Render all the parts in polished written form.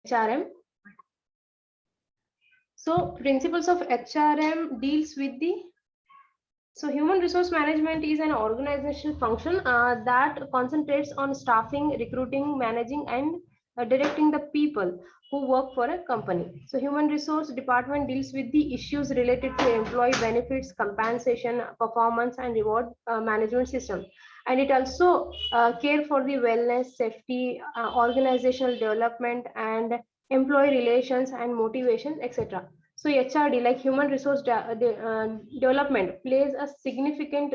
HRM. So principles of HRM deals with the human resource management is an organizational function that concentrates on staffing, recruiting, managing, and directing the people who work for a company. So human resource department deals with the issues related to employee benefits, compensation, performance, and reward management system. And it also care for the wellness, safety, organizational development, and employee relations and motivation, etc. So HRD, like human resource development, plays a significant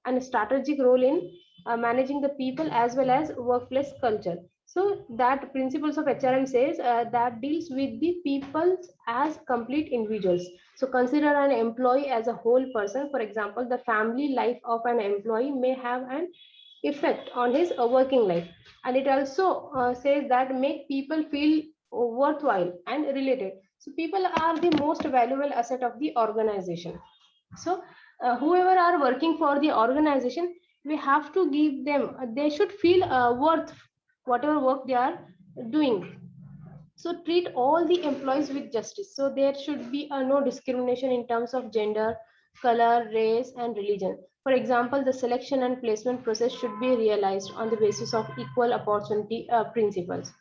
and strategic role in managing the people as well as workplace culture. So that principles of HRM says that deals with the people as complete individuals. So consider an employee as a whole person. For example, the family life of an employee may have an effect on his working life. And it also says that make people feel worthwhile and related. So people are the most valuable asset of the organization. So whoever are working for the organization, we have to give them, they should feel worth whatever work they are doing. So treat all the employees with justice. So there should be no discrimination in terms of gender, color, race, and religion. For example, the selection and placement process should be realized on the basis of equal opportunity principles.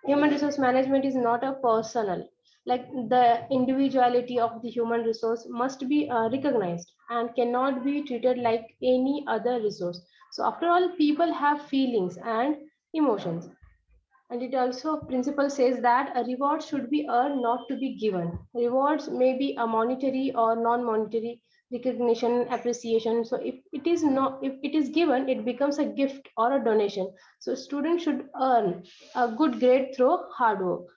Human resource management is not a personal, like the individuality of the human resource must be recognized and cannot be treated like any other resource. So after all, people have feelings and emotions. And it also principle says that a reward should be earned, not to be given. Rewards may be a monetary or non-monetary recognition, appreciation. So if it is given, it becomes a gift or a donation. So students should earn a good grade through hard work.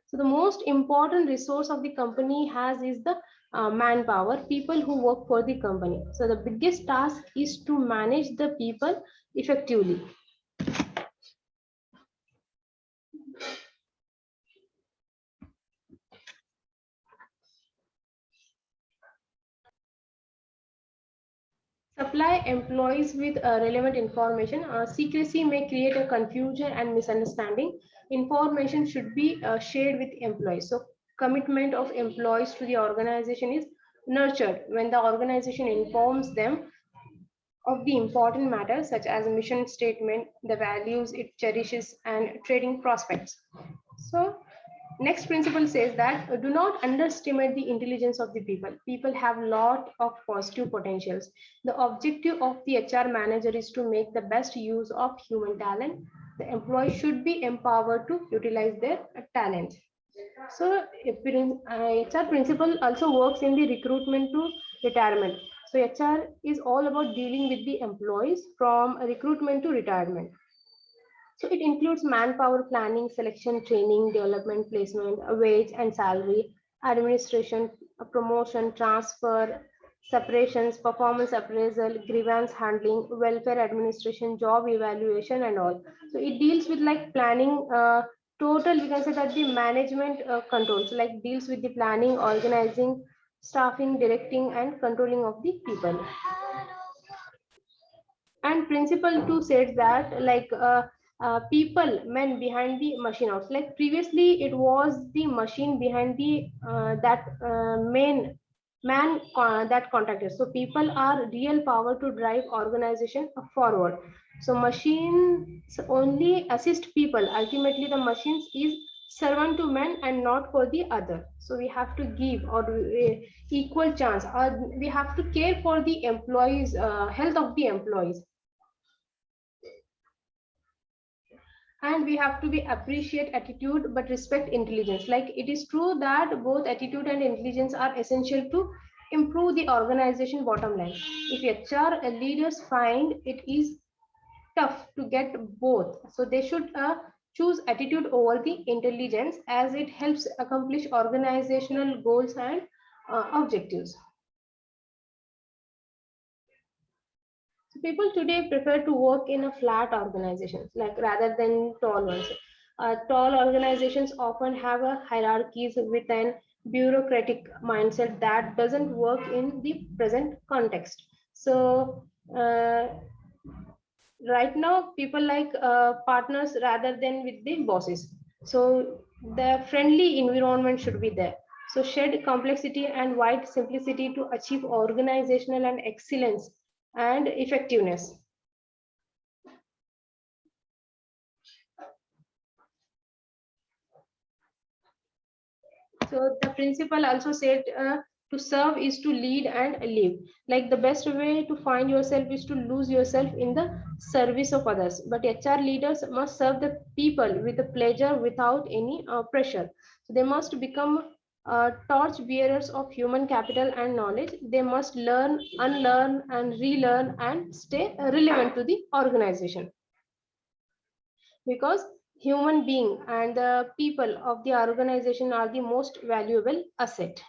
So the most important resource of the company has is the manpower, people who work for the company. So the biggest task is to manage the people effectively. Supply employees with relevant information. Secrecy may create a confusion and misunderstanding. Information should be shared with employees. So commitment of employees to the organization is nurtured when the organization informs them of the important matters such as mission statement, the values it cherishes, and trading prospects. So next principle says that do not underestimate the intelligence of the people. People have a lot of positive potentials. The objective of the HR manager is to make the best use of human talent. The employee should be empowered to utilize their talent. So HR principle also works in the recruitment to retirement. So HR is all about dealing with the employees from recruitment to retirement. So it includes manpower planning, selection, training, development, placement, wage and salary, administration, promotion, transfer, separations, performance appraisal, grievance handling, welfare administration, job evaluation, and all. So it deals with like planning. Total, we can say that the management controls like deals with the planning, organizing, staffing, directing, and controlling of the people. And principle 2 says that people men behind the machine house, like previously it was the machine behind the that main man that contacted. So people are real power to drive organization forward. So machines only assist people, ultimately the machines is servant to men and not for the other. So we have to give or equal chance, or we have to care for the employees, health of the employees. And we have to be appreciate attitude but respect intelligence. Like it is true that both attitude and intelligence are essential to improve the organization bottom line. If HR leaders find it is tough to get both, so they should choose attitude over the intelligence, as it helps accomplish organizational goals and objectives. So people today prefer to work in a flat organizations, like rather than tall ones. Tall organizations often have a hierarchies with an bureaucratic mindset that doesn't work in the present context. So Right now people like partners rather than with the bosses, so the friendly environment should be there. So shed complexity and wide simplicity to achieve organizational and excellence and effectiveness. So the principal also said to serve is to lead and live. Like the best way to find yourself is to lose yourself in the service of others. But HR leaders must serve the people with the pleasure without any pressure. So they must become torch bearers of human capital and knowledge. They must learn, unlearn, and relearn and stay relevant to the organization, because human being and the people of the organization are the most valuable asset.